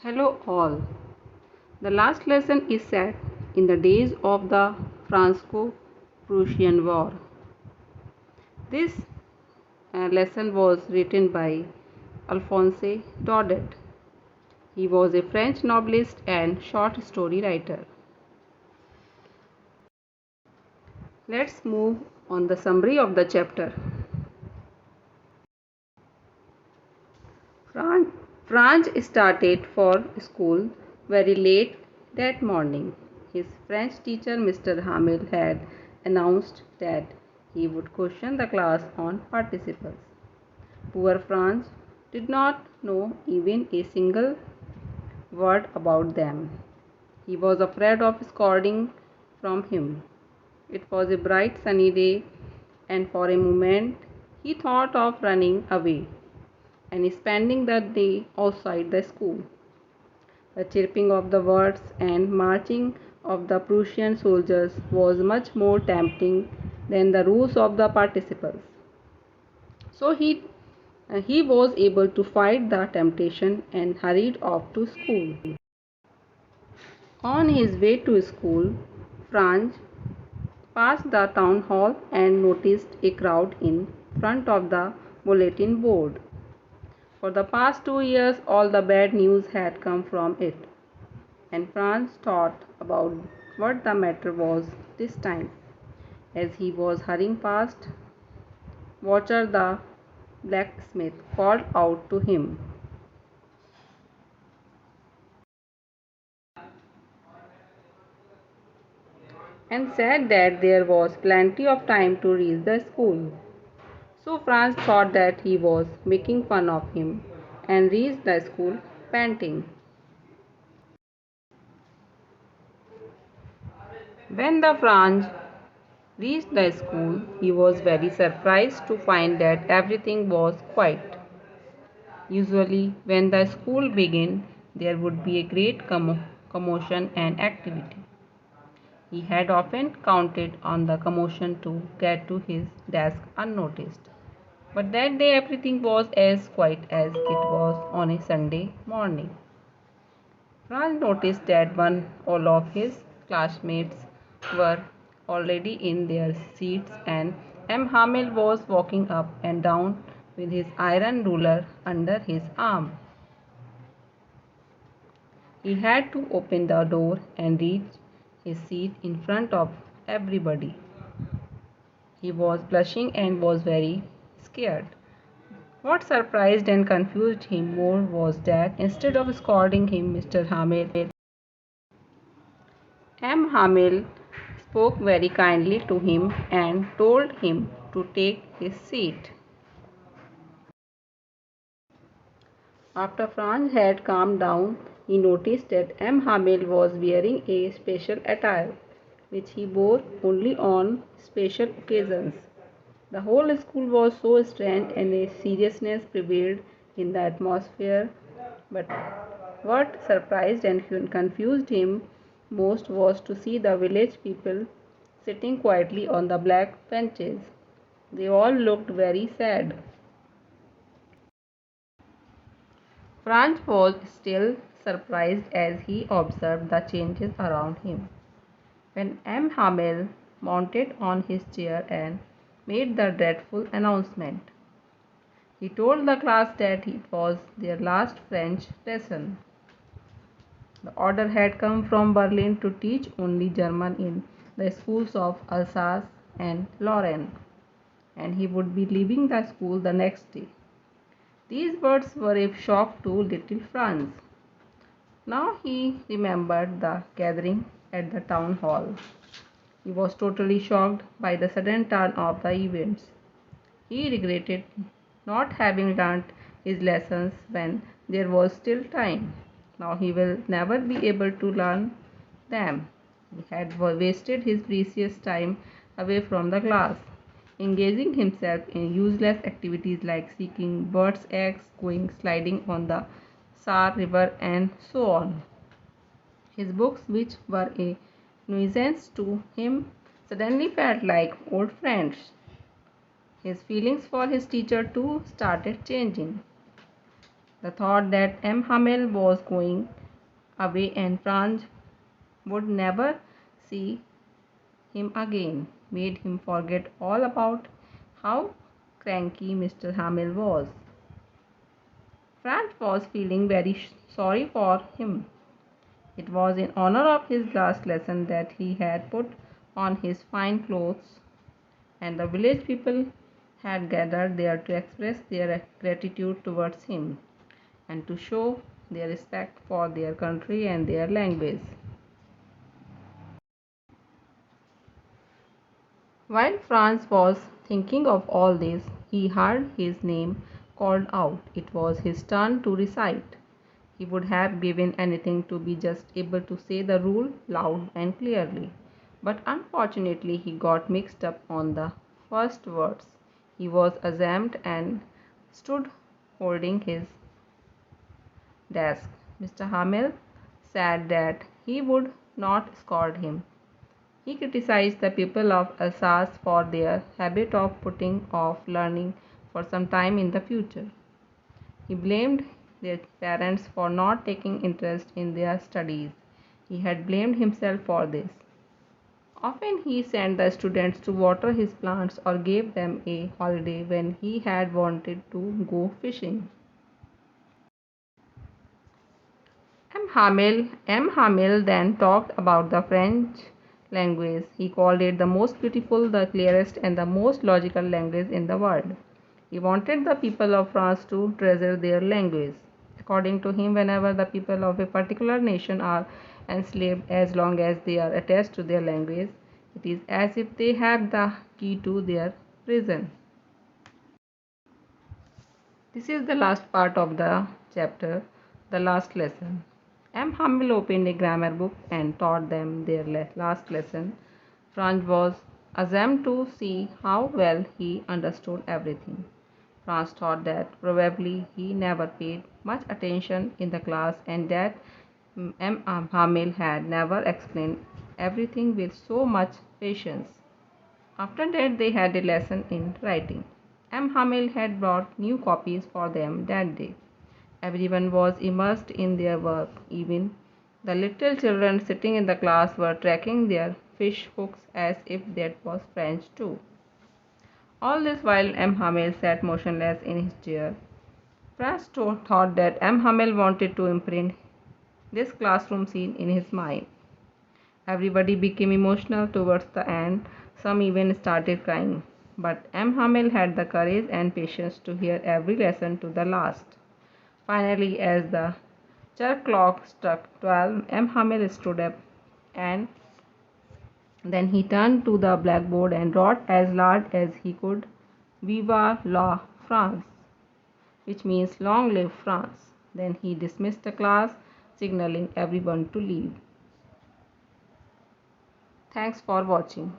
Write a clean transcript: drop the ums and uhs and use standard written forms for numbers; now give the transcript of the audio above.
Hello all. The last lesson is set in the days of the Franco-Prussian War. This lesson was written by Alphonse Daudet. He was a French novelist and short story writer. Let's move on the summary of the chapter. Franz started for school very late that morning. His French teacher, Mr. Hamel, had announced that he would question the class on participles. Poor Franz did not know even a single word about them. He was afraid of scolding from him. It was a bright sunny day, and for a moment he thought of running away and spending the day outside the school. The chirping of the birds and marching of the Prussian soldiers was much more tempting than the rules of the participles. So he was able to fight the temptation and hurried off to school. On his way to school, Franz passed the town hall and noticed a crowd in front of the bulletin board. For the past 2 years, all the bad news had come from it, and Franz thought about what the matter was this time. As he was hurrying past, Watcher the blacksmith called out to him and said that there was plenty of time to reach the school. So Franz thought that he was making fun of him and reached the school panting. When the Franz reached the school, he was very surprised to find that everything was quiet. Usually, when the school began, there would be a great commotion and activity. He had often counted on the commotion to get to his desk unnoticed. But that day everything was as quiet as it was on a Sunday morning. Franz noticed that all of his classmates were already in their seats and Hamel was walking up and down with his iron ruler under his arm. He had to open the door and reach his seat in front of everybody. He was blushing and was very scared. What surprised and confused him more was that instead of scolding him, Mr. Hamel spoke very kindly to him and told him to take his seat. After Franz had calmed down, he noticed that Hamel was wearing a special attire, which he wore only on special occasions. The whole school was so strange and a seriousness prevailed in the atmosphere, but what surprised and confused him most was to see the village people sitting quietly on the black benches. They all looked very sad. Franz was still surprised as he observed the changes around him. When Hamel mounted on his chair and made the dreadful announcement, he told the class that it was their last French lesson. The order had come from Berlin to teach only German in the schools of Alsace and Lorraine, and he would be leaving the school the next day. These words were a shock to little Franz. Now he remembered the gathering at the town hall. He was totally shocked by the sudden turn of the events. He regretted not having learnt his lessons when there was still time. Now he will never be able to learn them. He had wasted his precious time away from the class, engaging himself in useless activities like seeking birds' eggs, going sliding on the Saar River, and so on. His books, which were a nuisance to him, suddenly felt like old friends. His feelings for his teacher too started changing. The thought that Hamel was going away and Franz would never see him again made him forget all about how cranky Mr. Hamel was. Franz was feeling very sorry for him. It was in honor of his last lesson that he had put on his fine clothes, and the village people had gathered there to express their gratitude towards him and to show their respect for their country and their language. While Franz was thinking of all this, he heard his name called out. It was his turn to recite. He would have given anything to be just able to say the rule loud and clearly. But unfortunately, he got mixed up on the first words. He was ashamed and stood holding his desk. Mr. Hamel said that he would not scold him. He criticized the people of Alsace for their habit of putting off learning for some time in the future. He blamed their parents for not taking interest in their studies. He had blamed himself for this. Often he sent the students to water his plants or gave them a holiday when he had wanted to go fishing. M. Hamel then talked about the French language. He called it the most beautiful, the clearest, and the most logical language in the world. He wanted the people of France to treasure their language. According to him, whenever the people of a particular nation are enslaved, as long as they are attached to their language, it is as if they have the key to their prison. This is the last part of the chapter, the last lesson. Hamel opened a grammar book and taught them their last lesson. Franz was ashamed to see how well he understood everything. Franz thought that probably he never paid much attention in the class and that Hamel had never explained everything with so much patience. After that, they had a lesson in writing. Hamel had brought new copies for them that day. Everyone was immersed in their work. Even the little children sitting in the class were tracking their fish hooks as if that was French too. All this while Hamel sat motionless in his chair. Franz thought that Hamel wanted to imprint this classroom scene in his mind. Everybody became emotional towards the end. Some even started crying. But Hamel had the courage and patience to hear every lesson to the last. Finally, as the church clock struck 12, Hamel stood up and then he turned to the blackboard and wrote as loud as he could, Viva la France, which means long live France. Then he dismissed the class, signaling everyone to leave. Thanks for watching.